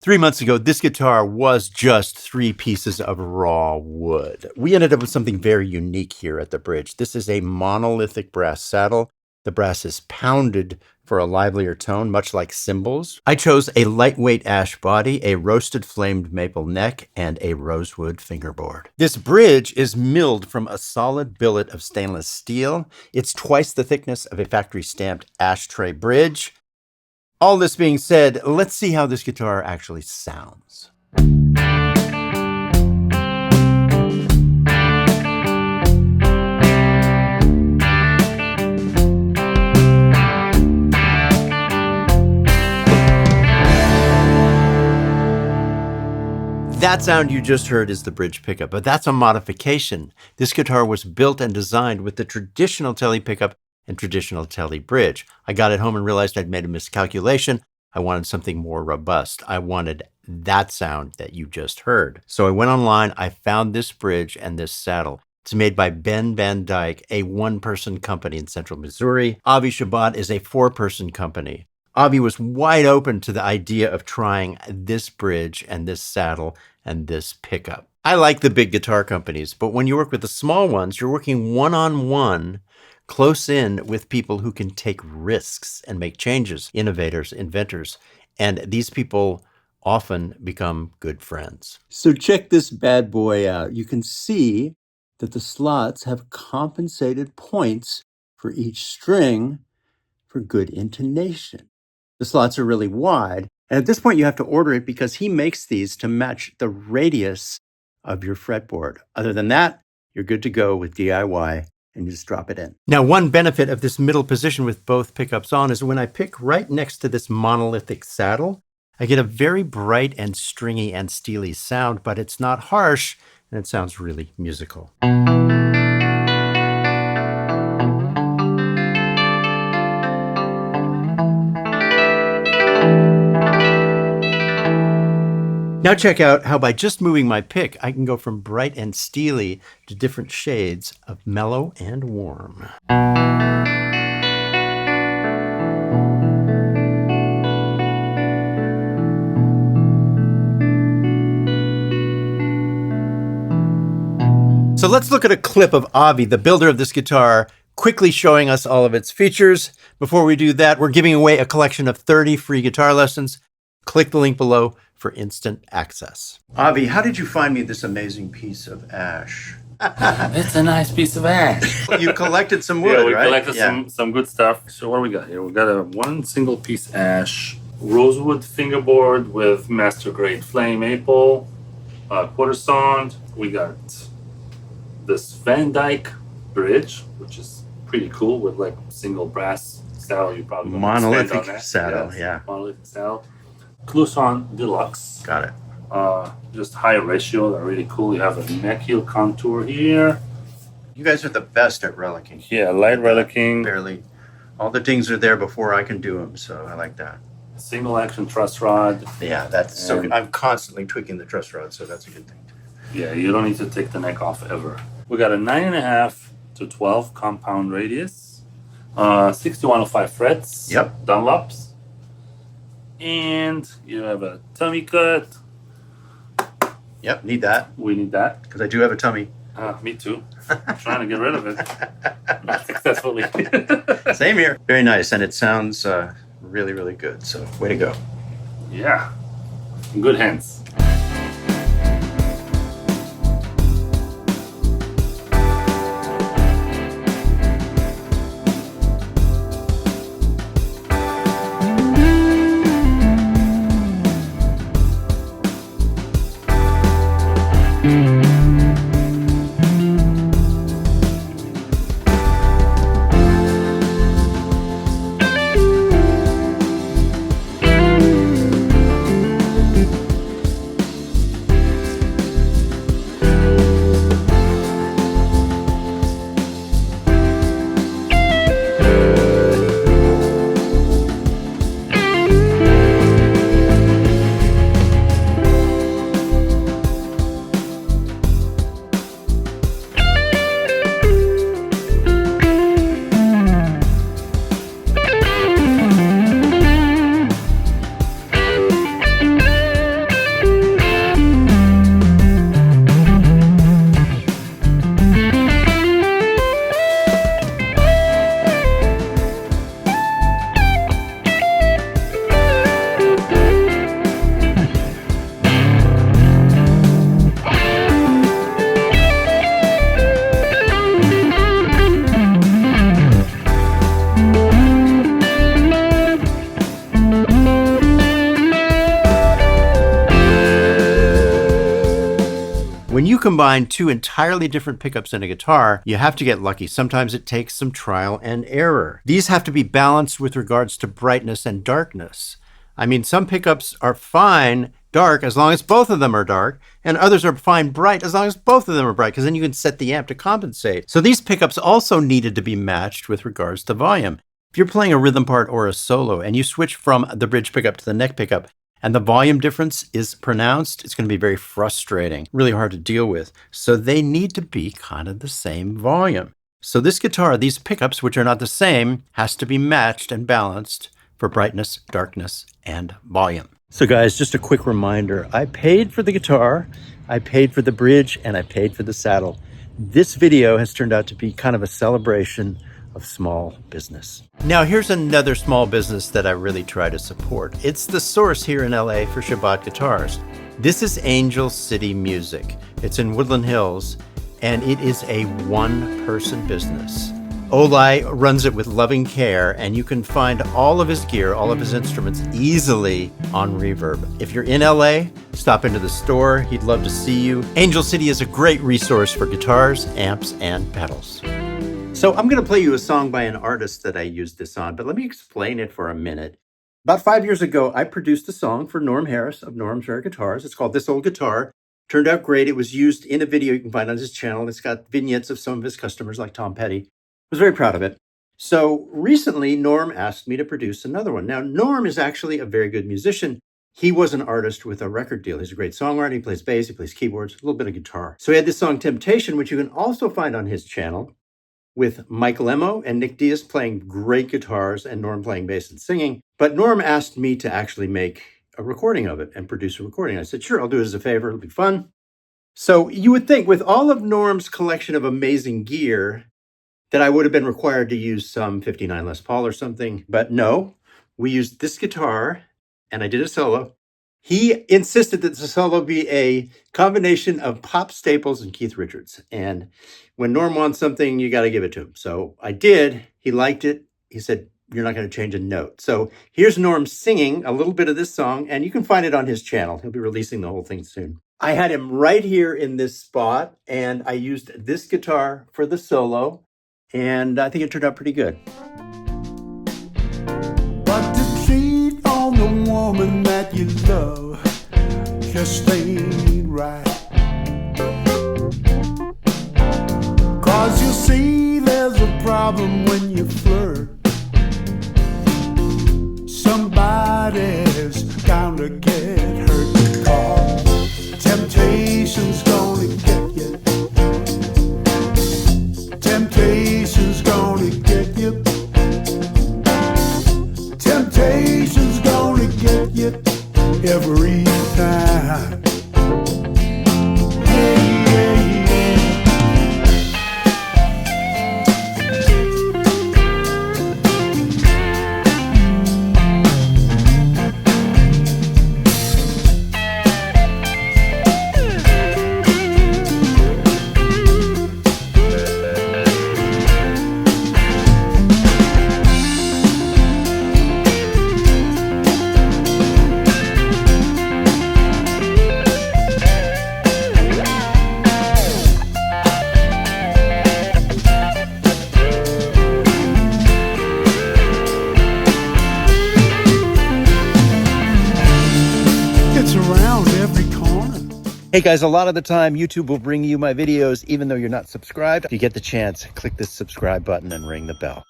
3 months ago, this guitar was just 3 pieces of raw wood. We ended up with something very unique here at the bridge. This is a monolithic brass saddle. The brass is pounded for a livelier tone, much like cymbals. I chose a lightweight ash body, a roasted flamed maple neck, and a rosewood fingerboard. This bridge is milled from a solid billet of stainless steel. It's twice the thickness of a factory-stamped ashtray bridge. All this being said, let's see how this guitar actually sounds. That sound you just heard is the bridge pickup, but that's a modification. This guitar was built and designed with the traditional Tele pickup and traditional Tele bridge. I got it home and realized I'd made a miscalculation. I wanted something more robust. I wanted that sound that you just heard. So I went online, I found this bridge and this saddle. It's made by Ben Van Dyke, a one-person company in central Missouri. Avi Shabat is a 4-person company. Avi was wide open to the idea of trying this bridge and this saddle and this pickup. I like the big guitar companies, but when you work with the small ones, you're working one-on-one, close in with people who can take risks and make changes, innovators, inventors, and these people often become good friends. So check this bad boy out. You can see that the slots have compensated points for each string for good intonation. The slots are really wide, and at this point you have to order it because he makes these to match the radius of your fretboard. Other than that, you're good to go with DIY. And you just drop it in. Now, one benefit of this middle position with both pickups on is when I pick right next to this monolithic saddle, I get a very bright and stringy and steely sound, but it's not harsh, and it sounds really musical. Now check out how by just moving my pick, I can go from bright and steely to different shades of mellow and warm. So let's look at a clip of Avi, the builder of this guitar, quickly showing us all of its features. Before we do that, we're giving away a collection of 30 free guitar lessons. Click the link below for instant access. Avi, how did you find me this amazing piece of ash? It's a nice piece of ash. You collected some wood, yeah, we right? collected some good stuff. So what do we got here? We got a one single piece ash, rosewood fingerboard with master grade flame maple, quarter sawn. We got this Van Dyke bridge, which is pretty cool with like single brass saddle. You probably won't monolithic stand on that. saddle, Yes, yeah. monolithic saddle. Cluson Deluxe. Got it. Just high ratio. They're really cool. You have a neck heel contour here. You guys are the best at relicking. Yeah, light relicking. Barely. All the dings are there before I can do them, so I like that. Single action truss rod. Yeah, that's so good. I'm constantly tweaking the truss rod, so that's a good thing. Yeah, you don't need to take the neck off ever. We got a 9.5 to 12 compound radius, 6105 frets. Yep. Dunlops. And you have a tummy cut. Yep, need that, We need that. because I do have a tummy. Me too. I'm trying to get rid of it. Not successfully. Same here. Very nice, and it sounds really, really good, so way to go. Yeah. In good hands. When you combine two entirely different pickups in a guitar, you have to get lucky. Sometimes it takes some trial and error. These have to be balanced with regards to brightness and darkness. I mean, some pickups are fine dark as long as both of them are dark, and others are fine bright as long as both of them are bright, because then you can set the amp to compensate. So these pickups also needed to be matched with regards to volume. If you're playing a rhythm part or a solo and you switch from the bridge pickup to the neck pickup, and the volume difference is pronounced, it's going to be very frustrating, really hard to deal with. So they need to be kind of the same volume. So this guitar, these pickups, which are not the same, has to be matched and balanced for brightness, darkness, and volume. So guys, just a quick reminder, I paid for the guitar, I paid for the bridge, and I paid for the saddle. This video has turned out to be kind of a celebration of small business. Now here's another small business that I really try to support. It's the source here in LA for Shabat Guitars. This is Angel City Music. It's in Woodland Hills, and it is a one-person business. Olai runs it with loving care, and you can find all of his gear, all of his instruments easily on Reverb. If you're in LA, stop into the store. He'd love to see you. Angel City is a great resource for guitars, amps, and pedals. So I'm going to play you a song by an artist that I used this on, but let me explain it for a minute. About 5 years ago, I produced a song for Norm Harris of Norm's Rare Guitars. It's called This Old Guitar. Turned out great. It was used in a video you can find on his channel. It's got vignettes of some of his customers like Tom Petty. I was very proud of it. So recently, Norm asked me to produce another one. Now, Norm is actually a very good musician. He was an artist with a record deal. He's a great songwriter. He plays bass, he plays keyboards, a little bit of guitar. So he had this song Temptation, which you can also find on his channel, with Mike Lemo and Nick Diaz playing great guitars and Norm playing bass and singing. But Norm asked me to actually make a recording of it and produce a recording. I said, sure, I'll do it as a favor. It'll be fun. So you would think with all of Norm's collection of amazing gear that I would have been required to use some 59 Les Paul or something. But no, we used this guitar and I did a solo. He insisted that the solo be a combination of pop staples and Keith Richards. And when Norm wants something, you got to give it to him. So I did. He liked it. He said, you're not going to change a note. So here's Norm singing a little bit of this song, and you can find it on his channel. He'll be releasing the whole thing soon. I had him right here in this spot, and I used this guitar for the solo, and I think it turned out pretty good. But to cheat on the woman that you love just ain't right. 'Cause you see there's a problem when you flirt. Somebody's bound to get hurt because temptation's gonna get you. Temptation's gonna get you. Temptation's gonna get you every time. Hey guys, a lot of the time YouTube will bring you my videos even though you're not subscribed. If you get the chance, click this subscribe button and ring the bell.